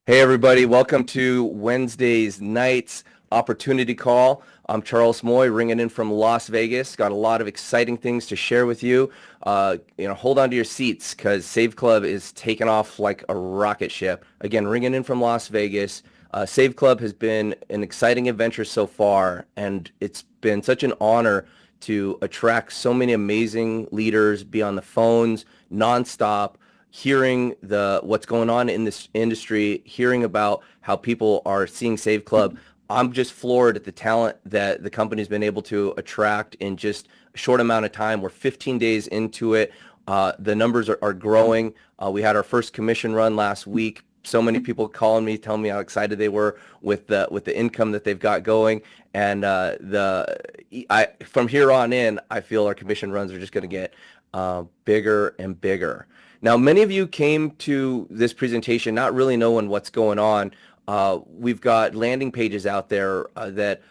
Hey everybody, welcome to Wednesday's night's opportunity call. I'm Charles Moy, ringing in from Las Vegas. Got a lot of exciting things to share with you. Hold on to your seats because Save Club is taking off like a rocket ship. Again, ringing in from Las Vegas. Save Club has been an exciting adventure so far, and it's been such an honor to attract so many amazing leaders, be on the phones nonstop, hearing what's going on in this industry, hearing about how people are seeing Save Club. I'm just floored at the talent that the company's been able to attract in just a short amount of time. We're 15 days into it. The numbers are growing. We had our first commission run last week. So many people calling me, telling me how excited they were with the income that they've got going, and from here on in, I feel our commission runs are just going to get bigger and bigger. Now, many of you came to this presentation not really knowing what's going on. We've got landing pages out there that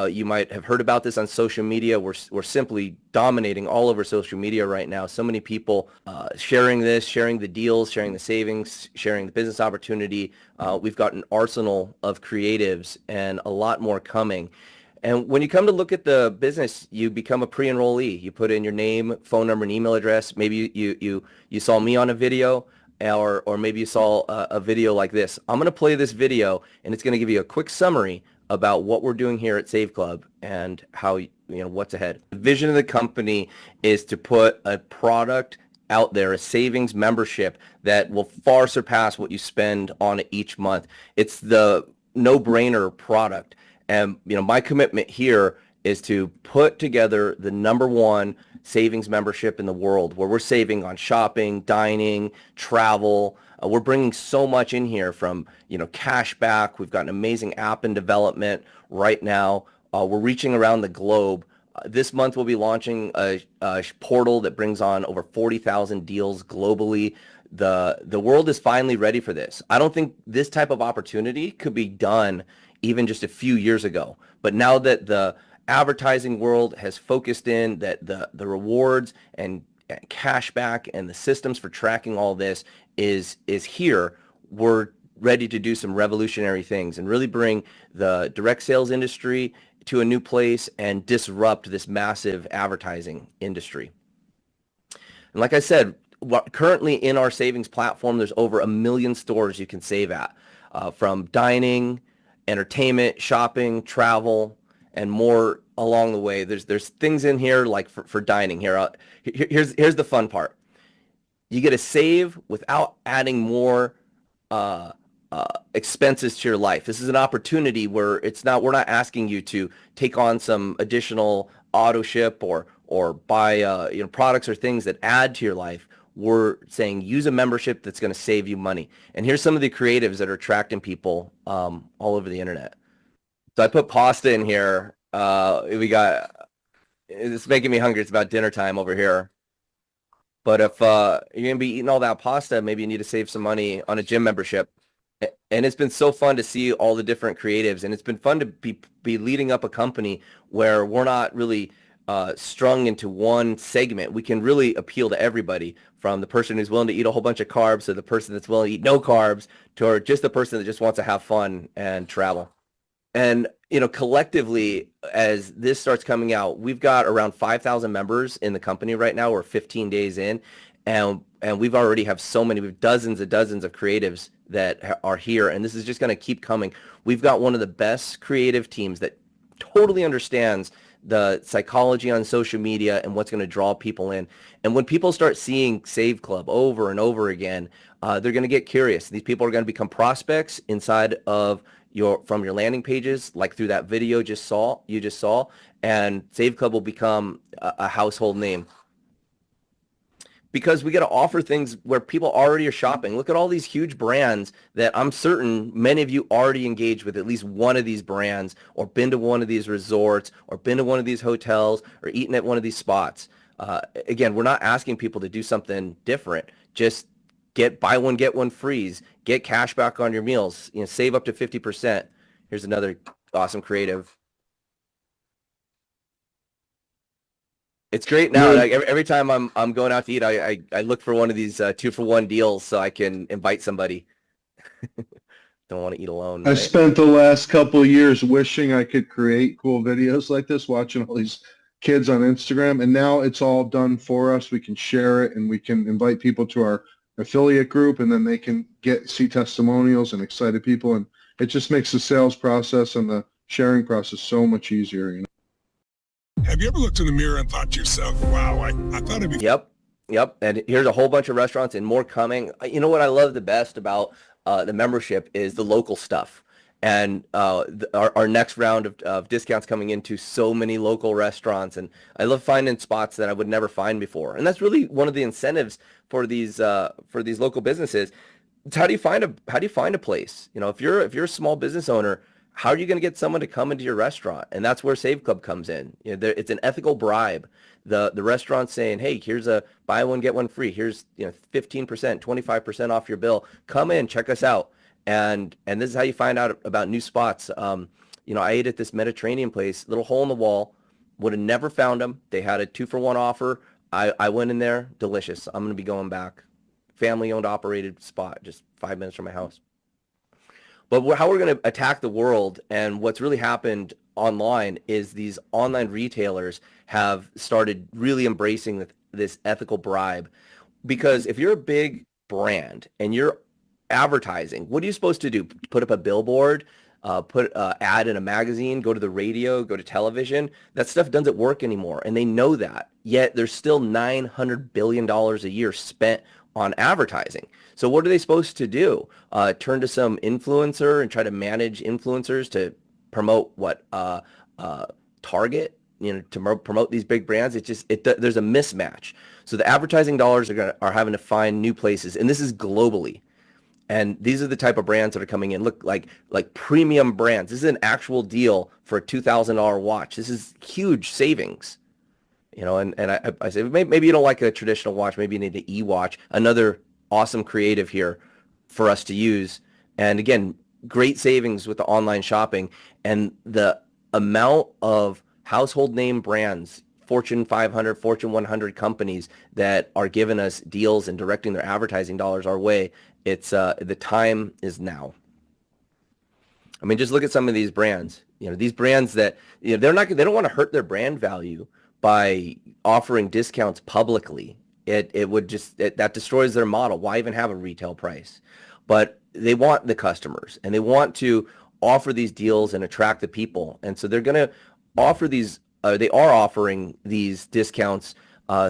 you might have heard about this on social media. We're simply dominating all over social media right now. So many people sharing this, sharing the deals, sharing the savings, sharing the business opportunity. We've got an arsenal of creatives and a lot more coming. And when you come to look at the business, you become a pre-enrollee. You put in your name, phone number, and email address. Maybe you saw me on a video, or maybe you saw a video like this. I'm going to play this video, and it's going to give you a quick summary about what we're doing here at Save Club and how, what's ahead. The vision of the company is to put a product out there, a savings membership that will far surpass what you spend on it each month. It's the no-brainer product. And my commitment here is to put together the #1 savings membership in the world, where we're saving on shopping, dining, travel. We're bringing so much in here from cash back. We've got an amazing app in development right now. We're reaching around the globe. This month we'll be launching a portal that brings on over 40,000 deals globally. The world is finally ready for this. I don't think this type of opportunity could be done even just a few years ago. But now that the advertising world has focused in, that the rewards and cash back and the systems for tracking all this is here, we're ready to do some revolutionary things and really bring the direct sales industry to a new place and disrupt this massive advertising industry. And like I said, currently in our savings platform, there's over 1 million stores you can save at, from dining, entertainment, shopping, travel, and more along the way. There's things in here like for dining here. Here's the fun part. You get to save without adding more expenses to your life. This is an opportunity where we're not asking you to take on some additional auto ship or buy products or things that add to your life. We're saying use a membership that's going to save you money. And here's some of the creatives that are attracting people all over the internet. So I put pasta in here. It's making me hungry. It's about dinner time over here. But if you're going to be eating all that pasta, maybe you need to save some money on a gym membership. And it's been so fun to see all the different creatives. And it's been fun to be leading up a company where we're not really strung into one segment. We can really appeal to everybody, from the person who's willing to eat a whole bunch of carbs to the person that's willing to eat no carbs, to just the person that just wants to have fun and travel. And collectively, as this starts coming out, we've got around 5,000 members in the company right now. We're 15 days in, and we've already have so many. We've dozens and dozens of creatives that are here, and this is just going to keep coming. We've got one of the best creative teams that totally understands the psychology on social media and what's going to draw people in. And when people start seeing Save Club over and over again, they're going to get curious. These people are going to become prospects inside of from your landing pages, like through that video you just saw, and Save Club will become a household name. Because we got to offer things where people already are shopping. Look at all these huge brands that I'm certain many of you already engaged with at least one of these brands, or been to one of these resorts, or been to one of these hotels, or eaten at one of these spots. Again, we're not asking people to do something different. Just buy one, get one frees. Get cash back on your meals. Save up to 50%. Here's another awesome creative. It's great now. Like every time I'm going out to eat, I look for one of these 2-for-1 deals so I can invite somebody. Don't want to eat alone, I right? spent the last couple of years wishing I could create cool videos like this, watching all these kids on Instagram, and now it's all done for us. We can share it and we can invite people to our affiliate group, and then they can see testimonials and excited people, and it just makes the sales process and the sharing process so much easier, you know. Have you ever looked in the mirror and thought to yourself, wow, I thought it'd be Yep. Yep. And here's a whole bunch of restaurants and more coming. You know what I love the best about the membership is the local stuff. And our next round of discounts coming into so many local restaurants. And I love finding spots that I would never find before. And that's really one of the incentives for these local businesses. It's how do you find a place? You know, if you're a small business owner, how are you going to get someone to come into your restaurant? And that's where Save Club comes in. You know, it's an ethical bribe. The restaurant saying, hey, here's a buy one get one free. Here's 15%, 25% off your bill. Come in, check us out. And this is how you find out about new spots. I ate at this Mediterranean place, little hole in the wall. Would have never found them. They had a 2-for-1 offer. I went in there, delicious. I'm going to be going back. Family owned operated spot, just 5 minutes from my house. But how we're going to attack the world and what's really happened online is these online retailers have started really embracing this ethical bribe. Because if you're a big brand and you're advertising, what are you supposed to do? Put up a billboard, put ad in a magazine, go to the radio, go to television? That stuff doesn't work anymore, and they know that. Yet there's still $900 billion a year spent on advertising. So what are they supposed to do? Turn to some influencer and try to manage influencers to promote Target, to promote these big brands. There's a mismatch. So the advertising dollars are having to find new places, and this is globally. And these are the type of brands that are coming in. Look, like premium brands. This is an actual deal for a $2,000 watch. This is huge savings. And I say maybe you don't like a traditional watch. Maybe you need an e-watch. Another awesome creative here for us to use. And again, great savings with the online shopping and the amount of household name brands, Fortune 500, Fortune 100 companies that are giving us deals and directing their advertising dollars our way. It's the time is now. I mean, just look at some of these brands. These brands that they don't want to hurt their brand value by offering discounts publicly. That destroys their model. Why even have a retail price? But they want the customers and they want to offer these deals and attract the people. And so they're going to offer these, they are offering these discounts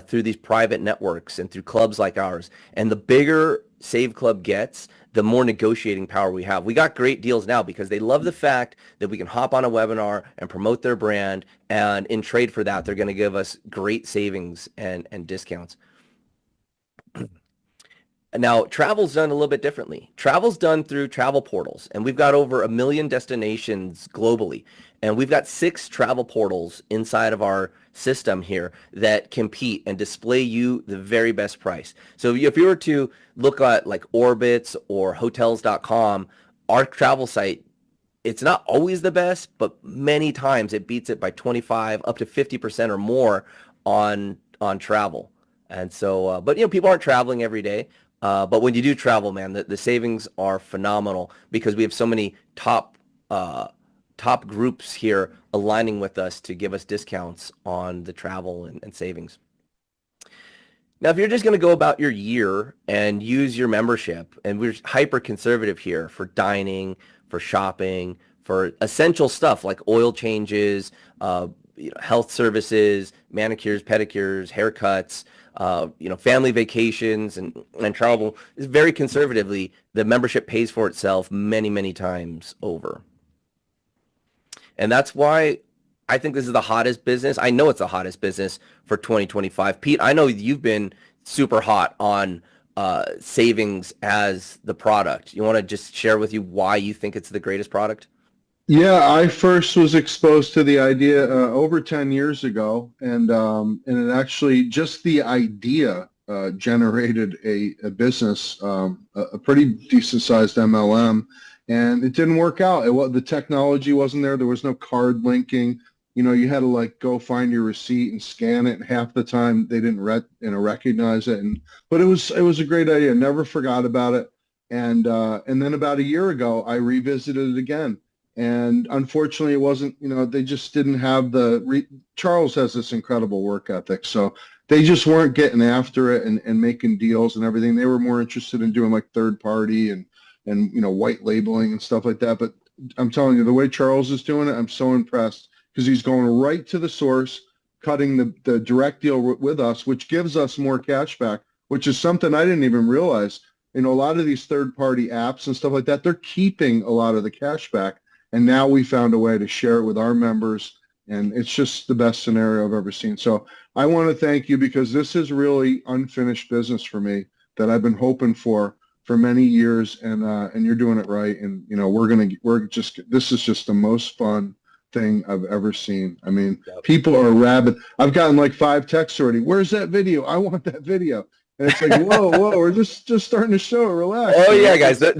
through these private networks and through clubs like ours. And the bigger Save Club gets, the more negotiating power we have. We got great deals now because they love the fact that we can hop on a webinar and promote their brand, and in trade for that, they're going to give us great savings and discounts. Now, travel's done a little bit differently. Travel's done through travel portals, and we've got over 1 million destinations globally. And we've got 6 travel portals inside of our system here that compete and display you the very best price. So if you were to look at like Orbitz or hotels.com, our travel site, it's not always the best, but many times it beats it by 25 up to 50% or more on travel. And so, but people aren't traveling every day. But when you do travel, man, the savings are phenomenal because we have so many top groups here aligning with us to give us discounts on the travel and savings. Now, if you're just going to go about your year and use your membership, and we're hyper conservative here for dining, for shopping, for essential stuff like oil changes, health services, manicures, pedicures, haircuts, family vacations and travel, is very conservatively, the membership pays for itself many, many times over. And that's why I think this is the hottest business. I know it's the hottest business for 2025. Pete, I know you've been super hot on savings as the product. You want to just share with you why you think it's the greatest product? Yeah, I first was exposed to the idea over 10 years ago, and it actually just the idea generated a business, a pretty decent sized MLM, and it didn't work out. The technology wasn't there. There was no card linking. You had to like go find your receipt and scan it. And half the time they didn't recognize it. But it was a great idea. Never forgot about it. And then about a year ago, I revisited it again. And unfortunately, it wasn't, they just didn't have Charles has this incredible work ethic. So they just weren't getting after it and making deals and everything. They were more interested in doing like third party and white labeling and stuff like that. But I'm telling you, the way Charles is doing it, I'm so impressed because he's going right to the source, cutting the direct deal with us, which gives us more cash back, which is something I didn't even realize. A lot of these third-party apps and stuff like that, they're keeping a lot of the cash back. And now we found a way to share it with our members, and it's just the best scenario I've ever seen. So I want to thank you because this is really unfinished business for me that I've been hoping for many years, and you're doing it right. And this is just the most fun thing I've ever seen. I mean, Yep. people are rabid. I've gotten like 5 texts already. Where's that video? I want that video. And it's like, whoa, we're just starting to show. Relax. Oh yeah, guys. It's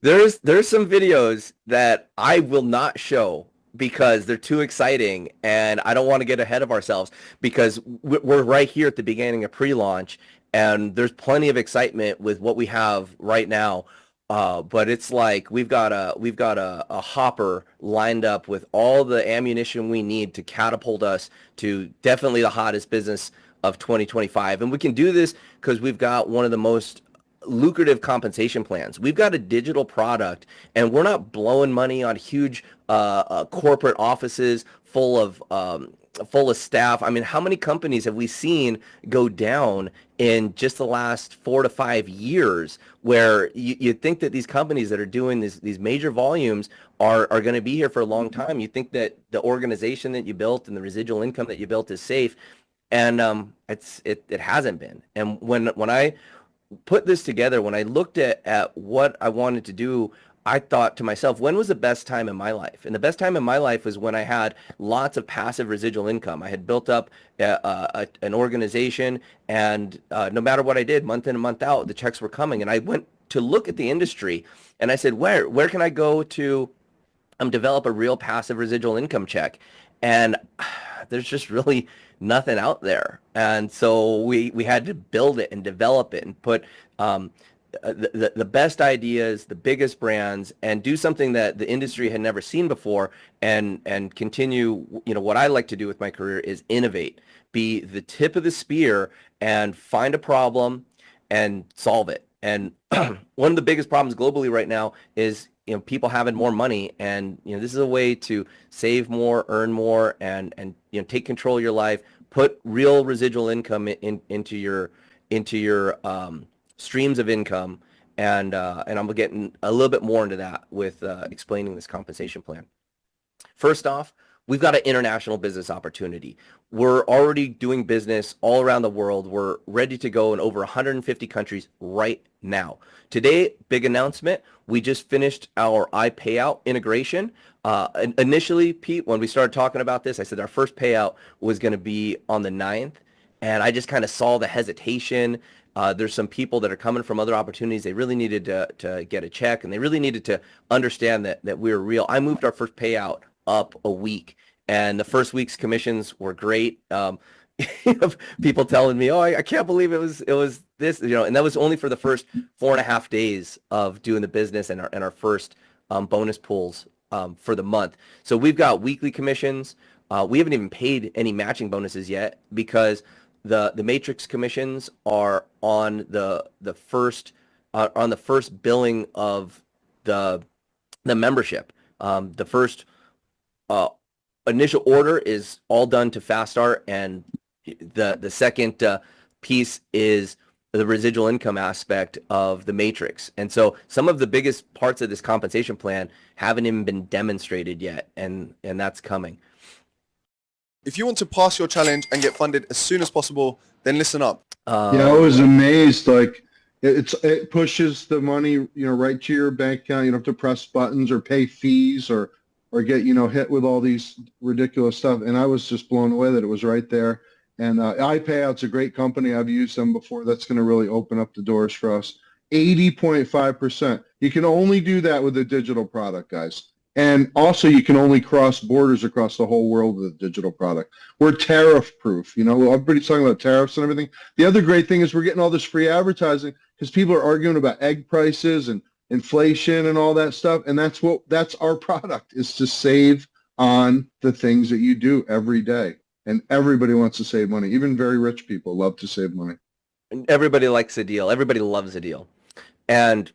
There's some videos that I will not show because they're too exciting, and I don't want to get ahead of ourselves because we're right here at the beginning of pre-launch, and there's plenty of excitement with what we have right now. But it's like we've got a hopper lined up with all the ammunition we need to catapult us to definitely the hottest business of 2025. And we can do this because we've got one of the most lucrative compensation plans. We've got a digital product, and we're not blowing money on huge corporate offices full of staff. I mean, how many companies have we seen go down in just the last 4 to 5 years where you think that these companies that are doing these major volumes are going to be here for a long time. You think that the organization that you built and the residual income that you built is safe, and it hasn't been. And when I put this together, when I looked at what I wanted to do, I thought to myself, when was the best time in my life? And the best time in my life was when I had lots of passive residual income. I had built up an organization, and no matter what I did, month in and month out, the checks were coming. And I went to look at the industry, and I said, where can I go to develop a real passive residual income check? And there's just really nothing out there. And so we had to build it and develop it and put the best ideas, the biggest brands, and do something that the industry had never seen before, and continue, what I like to do with my career is innovate, be the tip of the spear and find a problem and solve it. And one of the biggest problems globally right now is people having more money, and this is a way to save more, earn more, and take control of your life, put real residual income into your streams of income, and I'm getting a little bit more into that with explaining this compensation plan. First off, we've got an international business opportunity. We're already doing business all around the world. We're ready to go in over 150 countries right now. Today, big announcement. We just finished our iPayout integration. Initially, Pete, when we started talking about this, I said our first payout was going to be on the 9th, and I just kind of saw the hesitation. There's some people that are coming from other opportunities. They really needed to get a check, and they really needed to understand that we were real. I moved our first payout up a week, and the first week's commissions were great. People telling me, "Oh, I can't believe it was this," and that was only for the first 4.5 days of doing the business and our first bonus pools for the month. So we've got weekly commissions. We haven't even paid any matching bonuses yet because the matrix commissions are on the first billing of the membership. The first initial order is all done to Fast Start, and the second piece is the residual income aspect of the matrix. And so some of the biggest parts of this compensation plan haven't even been demonstrated yet, and that's coming. If you want to pass your challenge and get funded as soon as possible, then listen up. Yeah, I was amazed. Like it pushes the money, right to your bank account. You don't have to press buttons or pay fees or get, hit with all these ridiculous stuff. And I was just blown away that it was right there. And iPayout's a great company. I've used them before. That's going to really open up the doors for us. 80.5%. You can only do that with a digital product, guys. And also, you can only cross borders across the whole world with a digital product. We're tariff proof. You know, everybody's talking about tariffs and everything. The other great thing is we're getting all this free advertising because people are arguing about egg prices and inflation and all that stuff. And that's our product, is to save on the things that you do every day. And everybody wants to save money. Even very rich people love to save money. Everybody likes a deal. Everybody loves a deal. And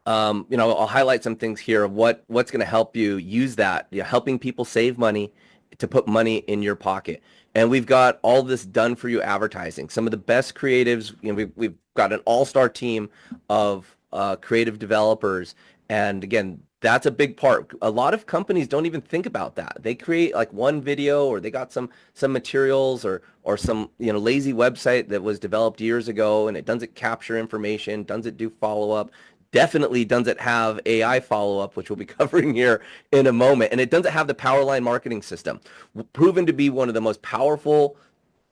I'll highlight some things here of what's going to help you use that, helping people save money to put money in your pocket. And we've got all this done for you advertising. Some of the best creatives, we've got an all-star team of creative developers. And again, that's a big part. A lot of companies don't even think about that. They create like one video, or they got some materials, or some lazy website that was developed years ago, and it doesn't capture information, doesn't do follow-up, definitely doesn't have AI follow-up, which we'll be covering here in a moment, and it doesn't have the Powerline marketing system, proven to be one of the most powerful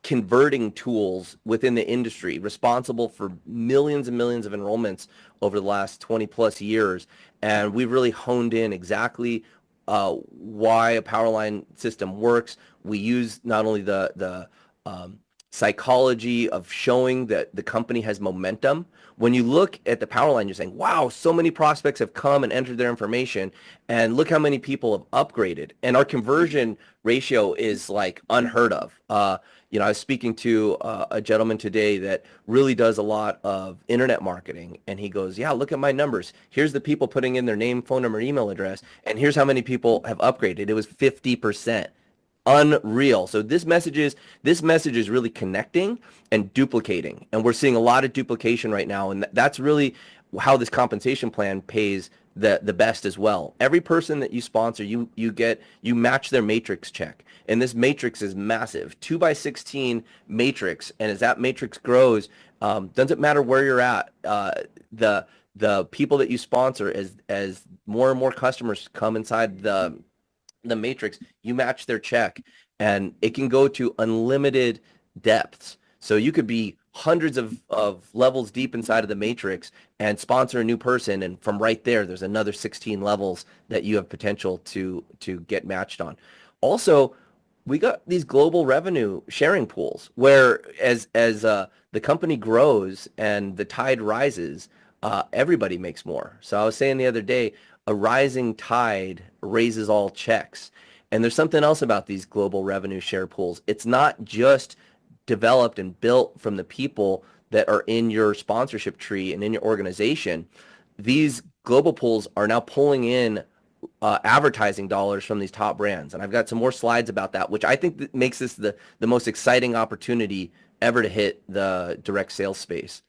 converting tools within the industry, responsible for millions and millions of enrollments over the last 20 plus years. And we've really honed in exactly why a Powerline system works. We use not only the psychology of showing that the company has momentum. When you look at the Powerline, you're saying, wow, so many prospects have come and entered their information, and look how many people have upgraded. And our conversion ratio is like unheard of. I was speaking to a gentleman today that really does a lot of internet marketing, and he goes, yeah, look at my numbers. Here's the people putting in their name, phone number, email address, and here's how many people have upgraded. It was 50%. Unreal. So this message is really connecting and duplicating, and we're seeing a lot of duplication right now, and that's really how this compensation plan pays the best as well. Every person that you sponsor, you match their matrix check, and this matrix is massive, 2x16 matrix, and as that matrix grows, doesn't matter where you're at, the people that you sponsor, as more and more customers come inside the matrix, you match their check, and it can go to unlimited depths. So you could be hundreds of levels deep inside of the matrix and sponsor a new person, and from right there's another 16 levels that you have potential to get matched on. Also, we got these global revenue sharing pools where as the company grows and the tide rises, everybody makes more. So I was saying the other day, a rising tide raises all checks. And there's something else about these global revenue share pools. It's not just developed and built from the people that are in your sponsorship tree and in your organization. These global pools are now pulling in advertising dollars from these top brands. And I've got some more slides about that, which I think that makes this the most exciting opportunity ever to hit the direct sales space.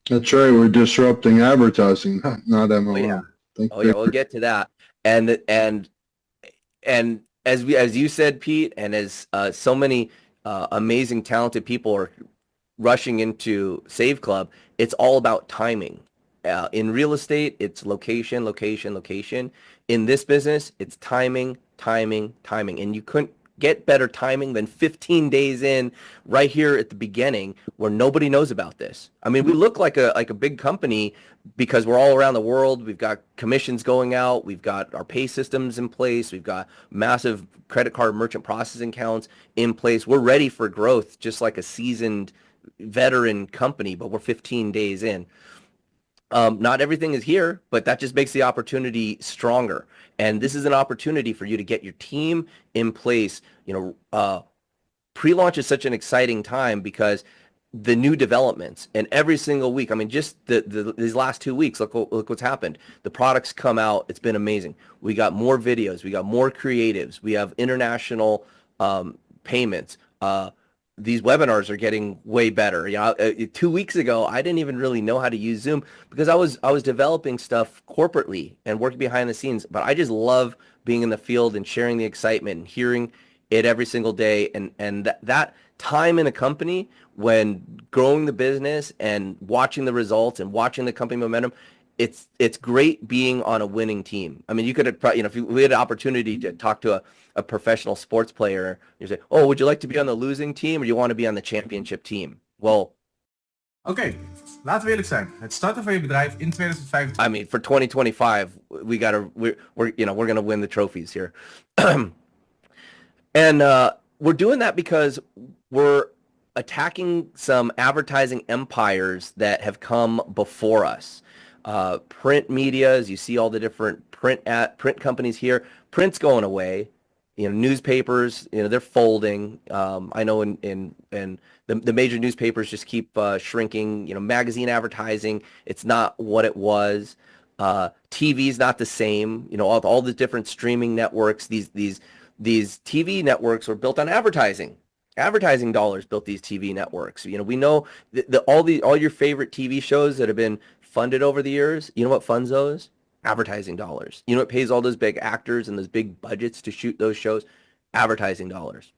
That's right. We're disrupting advertising, not MLM. Oh yeah. We'll get to that. And as you said, Pete, and as so many amazing, talented people are rushing into Save Club, it's all about timing. In real estate, it's location, location, location. In this business, it's timing, timing, timing. And you couldn't get better timing than 15 days in, right here at the beginning, where nobody knows about this. I mean, we look like a big company because we're all around the world. We've got commissions going out. We've got our pay systems in place. We've got massive credit card merchant processing accounts in place. We're ready for growth, just like a seasoned veteran company, but we're 15 days in. Not everything is here, but that just makes the opportunity stronger. And this is an opportunity for you to get your team in place. Pre-launch is such an exciting time because the new developments, and every single week, I mean, just these last 2 weeks, look what's happened. The products come out. It's been amazing. We got more videos. We got more creatives. We have international payments. These webinars are getting way better. 2 weeks ago, I didn't even really know how to use Zoom because I was developing stuff corporately and working behind the scenes. But I just love being in the field and sharing the excitement and hearing it every single day. And that time in a company when growing the business and watching the results and watching the company momentum, it's great being on a winning team. I mean, you could have, if we had an opportunity to talk to a professional sports player, you say, oh, would you like to be on the losing team or do you want to be on the championship team? Well, Oké, laten we eerlijk zijn. Het starten van je bedrijf in 2025. I mean, for 2025, we're going to win the trophies here. And we're doing that because we're attacking some advertising empires that have come before us. Print media, as you see all the different print companies here, print's going away. Newspapers, they're folding. I know in the major newspapers just keep shrinking. Magazine advertising, it's not what it was. TV's not the same. All the different streaming networks, these TV networks were built on advertising. Advertising dollars built these TV networks. We know all your favorite TV shows that have been funded over the years. You know what funds those? Advertising dollars. You know what pays all those big actors and those big budgets to shoot those shows? Advertising dollars.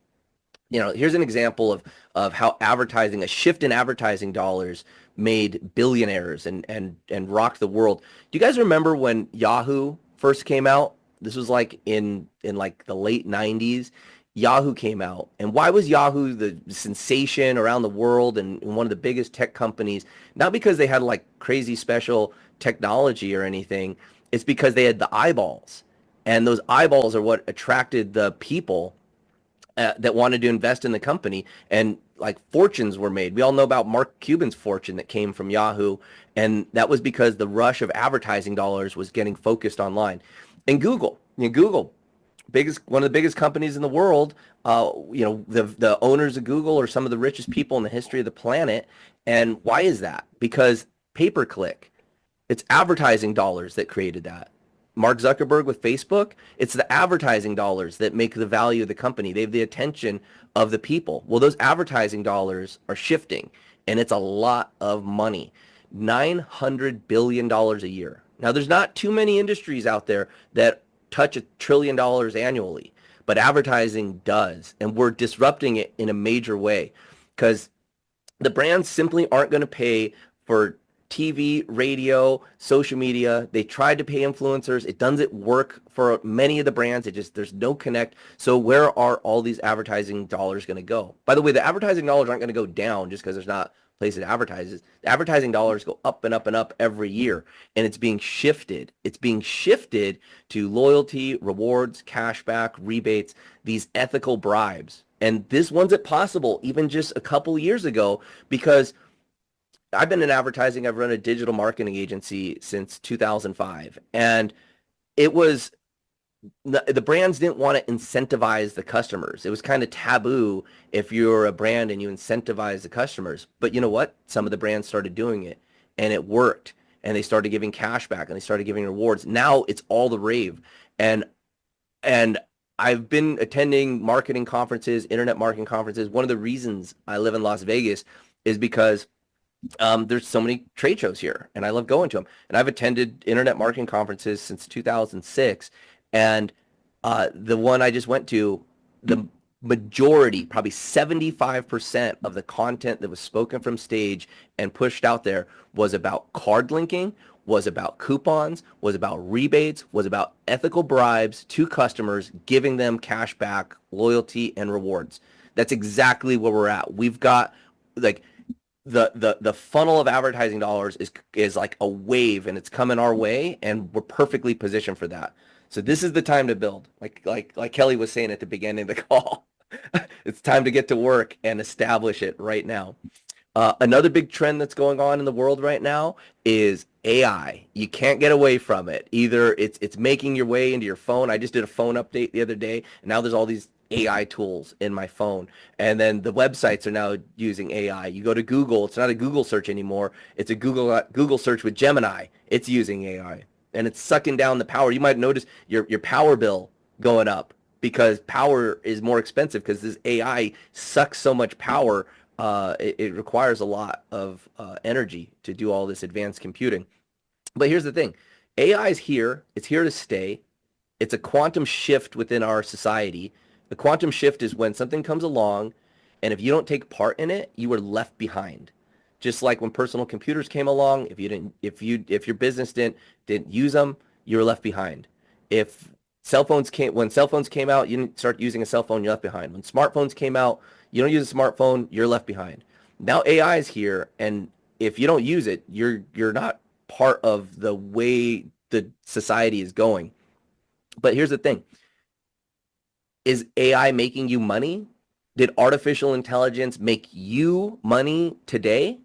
Here's an example of how a shift in advertising dollars made billionaires and rocked the world. Do you guys remember when Yahoo first came out? This was like in like the late 90s. Yahoo came out. And why was Yahoo the sensation around the world and one of the biggest tech companies? Not because they had like crazy special technology or anything. It's because they had the eyeballs. And those eyeballs are what attracted the people that wanted to invest in the company. And like fortunes were made. We all know about Mark Cuban's fortune that came from Yahoo. And that was because the rush of advertising dollars was getting focused online. And Google, one of the biggest companies in the world, the owners of Google are some of the richest people in the history of the planet. And why is that? Because pay-per-click. It's advertising dollars that created that. Mark Zuckerberg with Facebook, it's the advertising dollars that make the value of the company. They have the attention of the people. Well, those advertising dollars are shifting, and it's a lot of money. $900 billion a year. Now, there's not too many industries out there that touch $1 trillion annually, but advertising does, and we're disrupting it in a major way because the brands simply aren't going to pay for TV, radio, social media. They tried to pay influencers. It doesn't work for many of the brands. There's no connect. So where are all these advertising dollars going to go? By the way, the advertising dollars aren't going to go down just because there's not places to advertise. The advertising dollars go up and up and up every year, and it's being shifted. It's being shifted to loyalty, rewards, cashback, rebates, these ethical bribes. And this wasn't possible even just a couple years ago because I've been in advertising. I've run a digital marketing agency since 2005, and the brands didn't want to incentivize the customers. It was kind of taboo if you're a brand and you incentivize the customers. But you know what? Some of the brands started doing it, and it worked, and they started giving cash back, and they started giving rewards. Now it's all the rave, and I've been attending marketing conferences, internet marketing conferences. One of the reasons I live in Las Vegas is because there's so many trade shows here, and I love going to them. And I've attended internet marketing conferences since 2006. And the one I just went to, the majority, probably 75% of the content that was spoken from stage and pushed out there was about card linking, was about coupons, was about rebates, was about ethical bribes to customers, giving them cash back, loyalty, and rewards. That's exactly where we're at. We've got like the funnel of advertising dollars is like a wave, and it's coming our way, and we're perfectly positioned for that. So this is the time to build, like Kelly was saying at the beginning of the call. It's time to get to work and establish it right now. Another big trend that's going on in the world right now is AI. You can't get away from it. Either it's making your way into your phone. I just did a phone update the other day, and now there's all these AI tools in my phone. And then the websites are now using AI. You go to Google, it's not a Google search anymore. It's a Google search with Gemini. It's using AI. And it's sucking down the power. You might notice your power bill going up because power is more expensive because this AI sucks so much power. It requires a lot of energy to do all this advanced computing. But here's the thing. AI is here. It's here to stay. It's a quantum shift within our society. The quantum shift is when something comes along, and if you don't take part in it, you are left behind. Just like when personal computers came along, if your business didn't use them, you were left behind. When cell phones came out, you didn't start using a cell phone, you're left behind. When smartphones came out, you don't use a smartphone, you're left behind. Now AI is here, and if you don't use it, you're not part of the way the society is going. But here's the thing. Is AI making you money? Did artificial intelligence make you money today?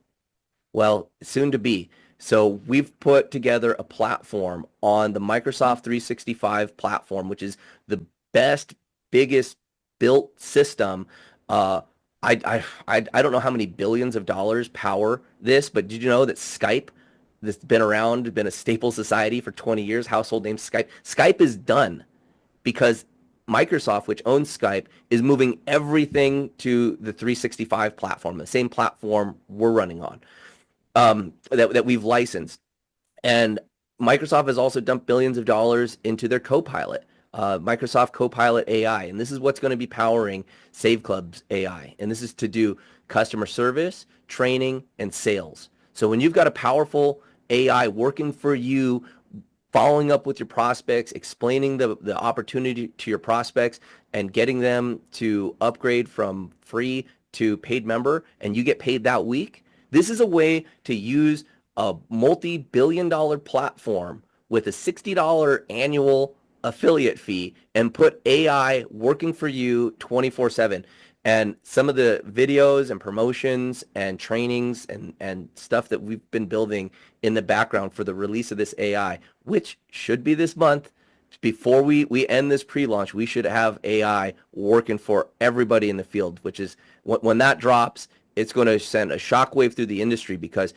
Well, soon to be. So we've put together a platform on the Microsoft 365 platform, which is the best, biggest built system. I don't know how many billions of dollars power this, but did you know that Skype, that's been around, been a staple society for 20 years, household name Skype. Skype is done because Microsoft, which owns Skype, is moving everything to the 365 platform, the same platform we're running on, that we've licensed. And Microsoft has also dumped billions of dollars into their Copilot, Microsoft Copilot AI. And this is what's going to be powering saveclub's AI. And this is to do customer service, training, and sales. So when you've got a powerful AI working for you, following up with your prospects, explaining the opportunity to your prospects, and getting them to upgrade from free to paid member, and you get paid that week, this is a way to use a multi-billion-dollar platform with a $60 annual affiliate fee and put AI working for you 24/7. And some of the videos and promotions and trainings and stuff that we've been building in the background for the release of this AI, which should be this month, before we end this pre-launch, we should have AI working for everybody in the field, which is when that drops, it's going to send a shockwave through the industry because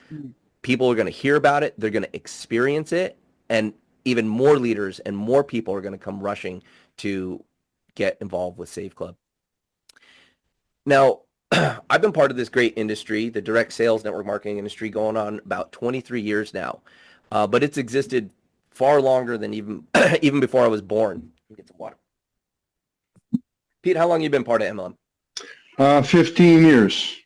people are going to hear about it, they're going to experience it, and even more leaders and more people are going to come rushing to get involved with SaveClub. Now, I've been part of this great industry, the direct sales network marketing industry, going on about 23 years now, but it's existed far longer than even even before I was born. Get some water. Pete, how long have you been part of MLM? 15 years.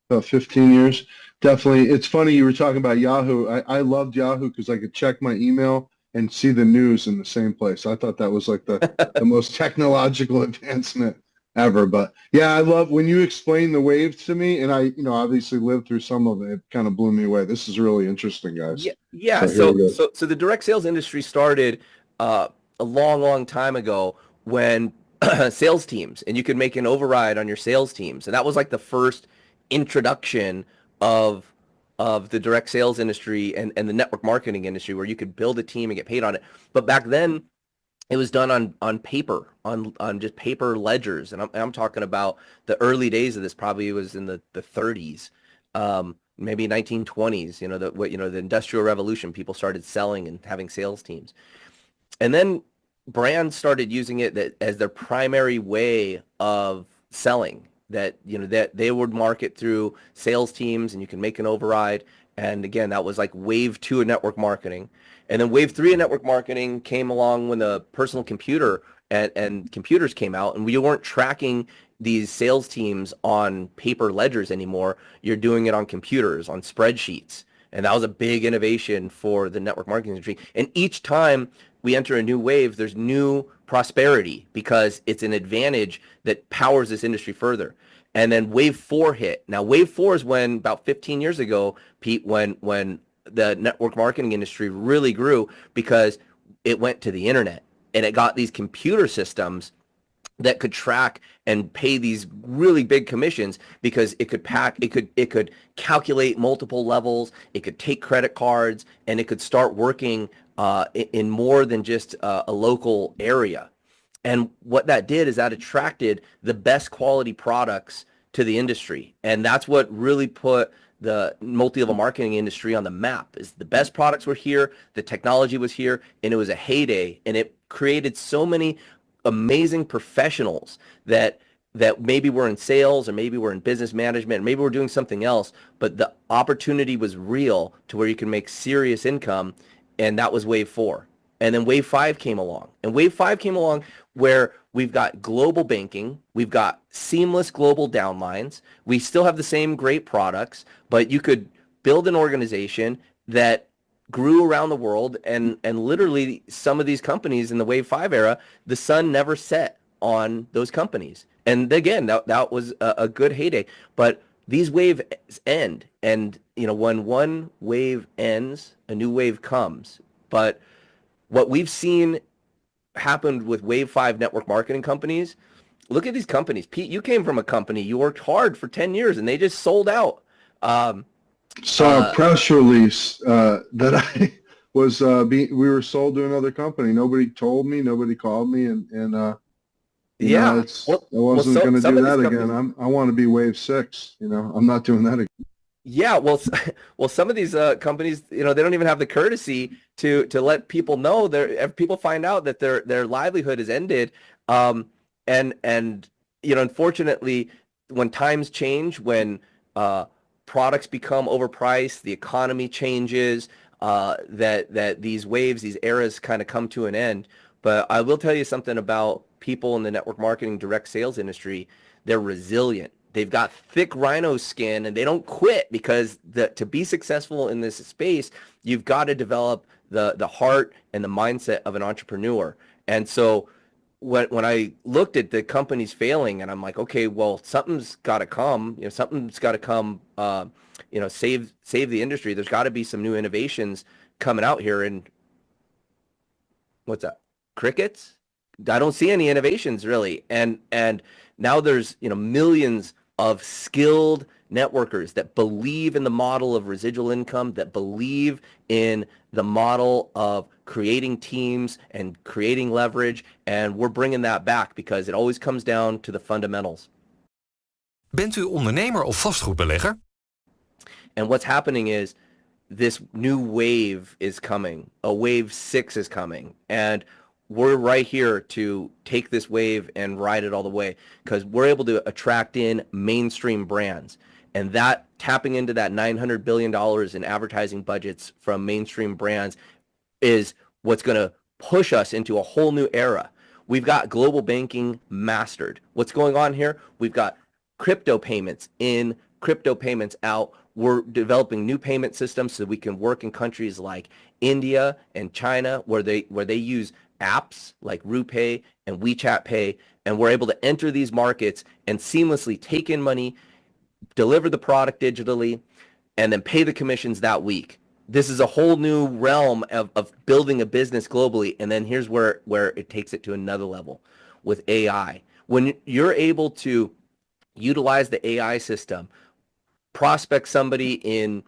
About 15 years. Definitely. It's funny you were talking about Yahoo. I loved Yahoo because I could check my email and see the news in the same place. I thought that was like the most technological advancement ever. But yeah, I love when you explain the waves to me, and I, obviously lived through some of it. It kind of blew me away. This is really interesting, guys. Yeah. So the direct sales industry started a long time ago when sales teams, and you could make an override on your sales teams, and that was like the first introduction of the direct sales industry and the network marketing industry, where you could build a team and get paid on it. But back then, it was done on paper, on just paper ledgers, and I'm talking about the early days of this. Probably was in the 30s, maybe 1920s. The Industrial Revolution. People started selling and having sales teams, and then brands started using it as their primary way of selling. That they would market through sales teams, and you can make an override. And again, that was like wave 2 of network marketing. And then wave 3 of network marketing came along when the personal computer and computers came out, and we weren't tracking these sales teams on paper ledgers anymore. You're doing it on computers, on spreadsheets. And that was a big innovation for the network marketing industry. And each time we enter a new wave, there's new prosperity because it's an advantage that powers this industry further. And then wave 4 hit. Now, wave 4 is when, about 15 years ago, Pete, when the network marketing industry really grew because it went to the internet and it got these computer systems that could track and pay these really big commissions because it could calculate multiple levels, it could take credit cards, and it could start working in more than just a local area. And what that did is that attracted the best quality products to the industry. And that's what really put the multi-level marketing industry on the map. Is the best products were here, the technology was here, and it was a heyday. And it created so many amazing professionals that maybe were in sales or maybe were in business management, maybe we're doing something else, but the opportunity was real to where you can make serious income. And that was wave 4. And then wave 5 came along. And wave 5 came along where we've got global banking, we've got seamless global downlines, we still have the same great products, but you could build an organization that grew around the world, and literally some of these companies in the wave 5 era, the sun never set on those companies. And again, that was a good heyday. But these waves end, and when one wave ends, a new wave comes. But what we've seen happened with Wave 5 network marketing companies. Look at these companies. Pete, you came from a company. You worked hard for 10 years and they just sold out. Saw a press release that I was we were sold to another company. Nobody told me, nobody called me, and Yeah. I wasn't So going to some do of these that again. companies, I want to be wave 6. I'm not doing that again. yeah, well, some of these companies, they don't even have the courtesy to let people know. If people find out that their livelihood is ended, and unfortunately, when times change, when products become overpriced, the economy changes, that these waves, these eras kind of come to an end. But I will tell you something about people in the network marketing direct sales industry. They're resilient. They've got thick rhino skin and they don't quit because to be successful in this space, you've got to develop the heart and the mindset of an entrepreneur. And so when I looked at the companies failing and I'm like, okay, well, something's got to come, something's got to come, save the industry. There's got to be some new innovations coming out here. And what's that? Crickets? I don't see any innovations really. And now there's, millions of skilled networkers that believe in the model of residual income, that believe in the model of creating teams and creating leverage. And we're bringing that back because it always comes down to the fundamentals. Bent u ondernemer of vastgoedbelegger? And what's happening is this new wave is coming. A wave 6 is coming. And we're right here to take this wave and ride it all the way because we're able to attract in mainstream brands. And that tapping into that $900 billion in advertising budgets from mainstream brands is what's going to push us into a whole new era. We've got global banking mastered. What's going on here? We've got crypto payments in, crypto payments out. We're developing new payment systems so we can work in countries like India and China where they use apps like RuPay and WeChat Pay, and we're able to enter these markets and seamlessly take in money, deliver the product digitally, and then pay the commissions that week. This is a whole new realm of building a business globally, and then here's where it takes it to another level with AI. When you're able to utilize the AI system, prospect somebody in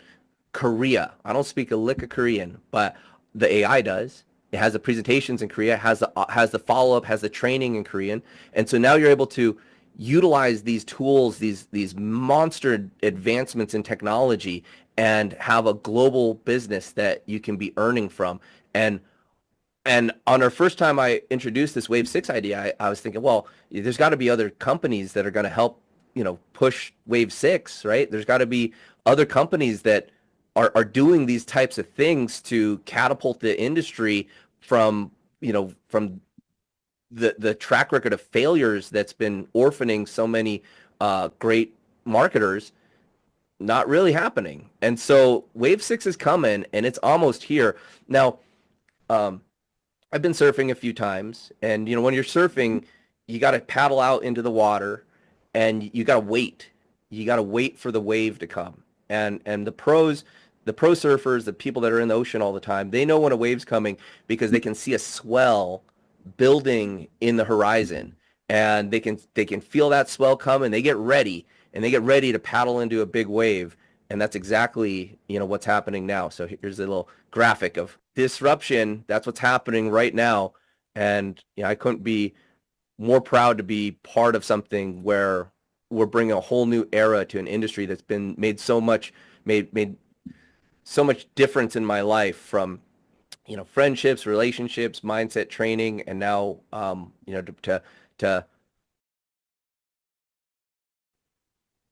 Korea. I don't speak a lick of Korean, but the AI does. It has the presentations in Korea, has the follow-up, has the training in Korean. And so now you're able to utilize these tools, these monster advancements in technology and have a global business that you can be earning from. And on our first time I introduced this Wave 6 idea, I was thinking, well, there's got to be other companies that are going to help, push Wave 6, right? There's got to be other companies that are doing these types of things to catapult the industry from the track record of failures that's been orphaning so many great marketers not really happening. And so Wave 6 is coming and it's almost here. Now, I've been surfing a few times and, when you're surfing, you got to paddle out into the water and you got to wait. You got to wait for the wave to come. And the pro surfers, the people that are in the ocean all the time, they know when a wave's coming because they can see a swell building in the horizon, and they can feel that swell come, and they get ready to paddle into a big wave, and that's exactly what's happening now. So here's a little graphic of disruption. That's what's happening right now, and I couldn't be more proud to be part of something where we're bringing a whole new era to an industry that's been made so much difference in my life from friendships, relationships, mindset training, and now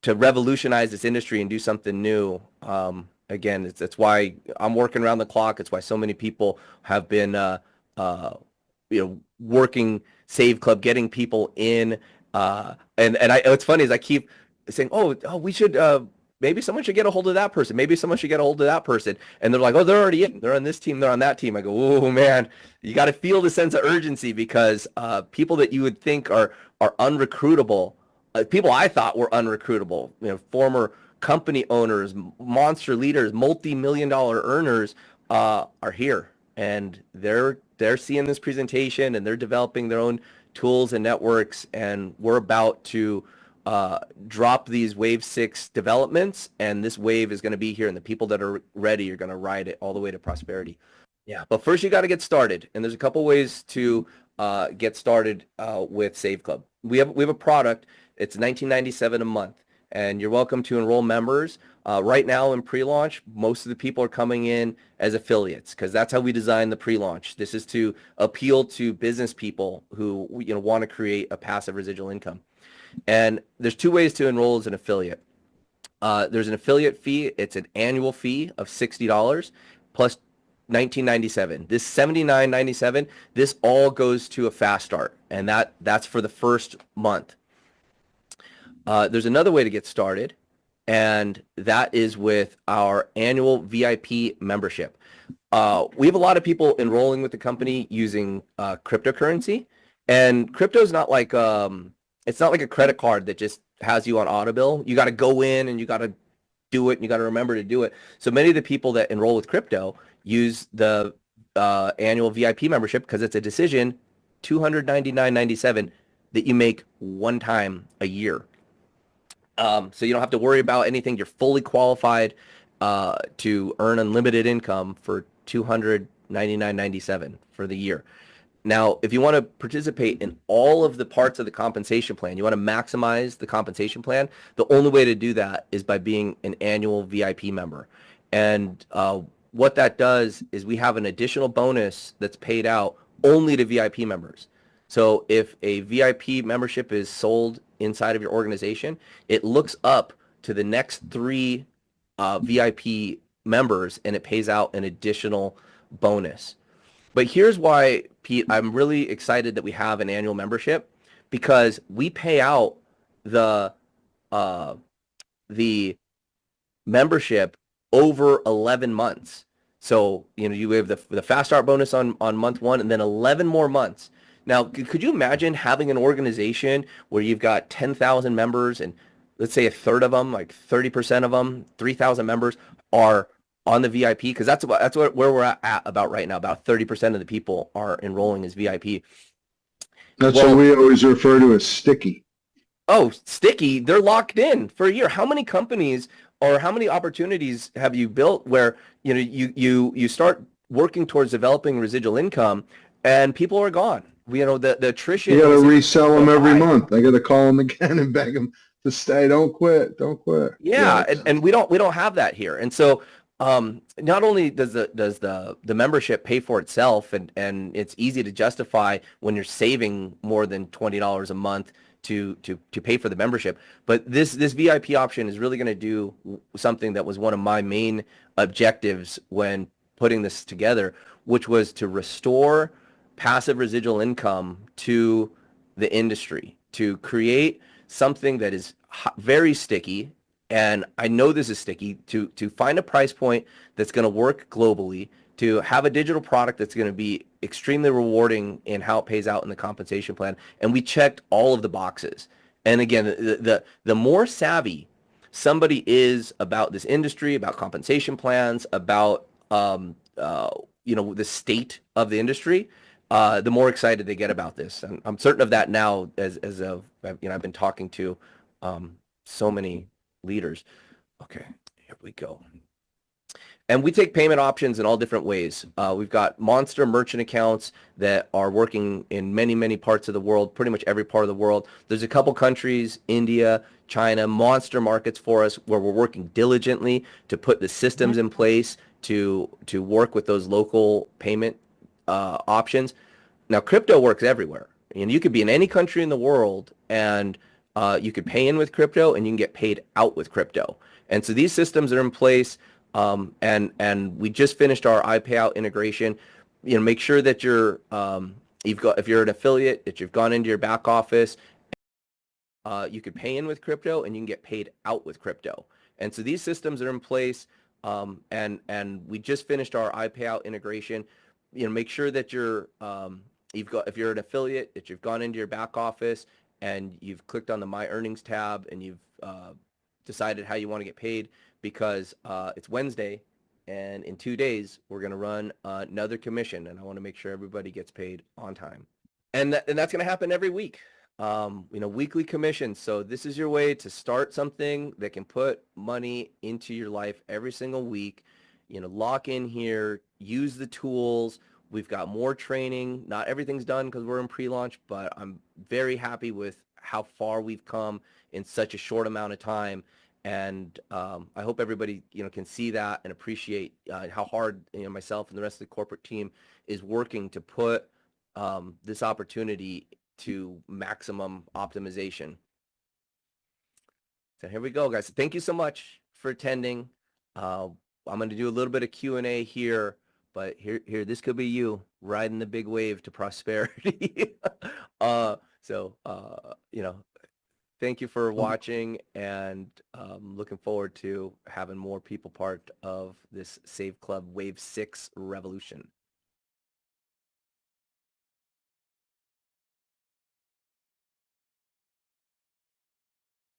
to revolutionize this industry and do something new. Again, that's why I'm working around the clock. It's why so many people have been working Save Club, getting people in. What's funny is I keep saying, we should maybe someone should get a hold of that person. Maybe someone should get a hold of that person. And they're like, oh, they're already in. They're on this team. They're on that team. I go, oh, man, you got to feel the sense of urgency because people that you would think are unrecruitable, people I thought were unrecruitable, former company owners, monster leaders, multi-million-dollar earners are here. and they're seeing this presentation and they're developing their own tools and networks, and we're about to drop these wave 6 developments, and this wave is going to be here, and the people that are ready are going to ride it all the way to prosperity. Yeah, but first you got to get started, and there's a couple ways to get started with Save Club. We have a product. It's $19.97 a month, and you're welcome to enroll members. Right now in pre-launch, most of the people are coming in as affiliates because that's how we designed the pre-launch. This is to appeal to business people who want to create a passive residual income. And there's two ways to enroll as an affiliate. There's an affiliate fee. It's an annual fee of $60 plus $19.97. This $79.97, this all goes to a fast start, and that's for the first month. There's another way to get started, and that is with our annual VIP membership. We have a lot of people enrolling with the company using cryptocurrency, and crypto is not like it's not like a credit card that just has you on auto bill. You got to go in and you got to do it, and you got to remember to do it. So many of the people that enroll with crypto use the annual VIP membership because it's a decision, $299.97, that you make one time a year. So you don't have to worry about anything. You're fully qualified to earn unlimited income for $299.97 for the year. Now, if you want to participate in all of the parts of the compensation plan, you want to maximize the compensation plan, the only way to do that is by being an annual VIP member. And what that does is we have an additional bonus that's paid out only to VIP members. So if a VIP membership is sold inside of your organization, it looks up to the next 3 VIP members and it pays out an additional bonus. But here's why, Pete, I'm really excited that we have an annual membership, because we pay out the membership over 11 months. So, you have the fast start bonus on month 1 and then 11 more months. Now, could you imagine having an organization where you've got 10,000 members and let's say a third of them, like 30% of them, 3,000 members are on the VIP? Because that's where we're at about right now. About 30% of the people are enrolling as VIP. That's what we always refer to as sticky. Oh, sticky. They're locked in for a year. How many companies or how many opportunities have you built where you start working towards developing residual income and people are gone? The attrition. You got to resell them every month. I got to call them again and beg them to stay. Don't quit. Don't quit. Yeah, and we don't have that here. And so not only does the membership pay for itself, and it's easy to justify when you're saving more than $20 a month to pay for the membership, but this VIP option is really going to do something that was one of my main objectives when putting this together, which was to restore passive residual income to the industry, to create something that is very sticky. And I know this is sticky, to find a price point that's going to work globally, to have a digital product that's going to be extremely rewarding in how it pays out in the compensation plan. And we checked all of the boxes. And again, the more savvy somebody is about this industry, about compensation plans, about the state of the industry, the more excited they get about this. And I'm certain of that now, as of I've been talking to so many leaders. Okay, here we go. And we take payment options in all different ways. We've got monster merchant accounts that are working in many, many parts of the world, pretty much every part of the world. There's a couple countries, India, China, monster markets for us where we're working diligently to put the systems in place to work with those local payment options. Now, crypto works everywhere. And you could be in any country in the world and you could pay in with crypto and you can get paid out with crypto. And so these systems are in place. And we just finished our iPayout integration. Make sure that if you're an affiliate, that you've gone into your back office, you could pay in with crypto and you can get paid out with crypto. And so these systems are in place. And we just finished our iPayout integration. Make sure that if you're an affiliate, that you've gone into your back office and you've clicked on the My Earnings tab and you've decided how you want to get paid, because it's Wednesday and in 2 days, we're going to run another commission, and I want to make sure everybody gets paid on time. And that's going to happen every week. Weekly commissions. So this is your way to start something that can put money into your life every single week. Lock in here, use the tools. We've got more training. Not everything's done because we're in pre-launch, but I'm very happy with how far we've come in such a short amount of time. And I hope everybody, can see that and appreciate how hard, myself and the rest of the corporate team is working to put this opportunity to maximum optimization. So here we go, guys. Thank you so much for attending. I'm going to do a little bit of Q&A here, but here, this could be you riding the big wave to prosperity. Thank you for watching, and looking forward to having more people part of this Save Club Wave 6 revolution.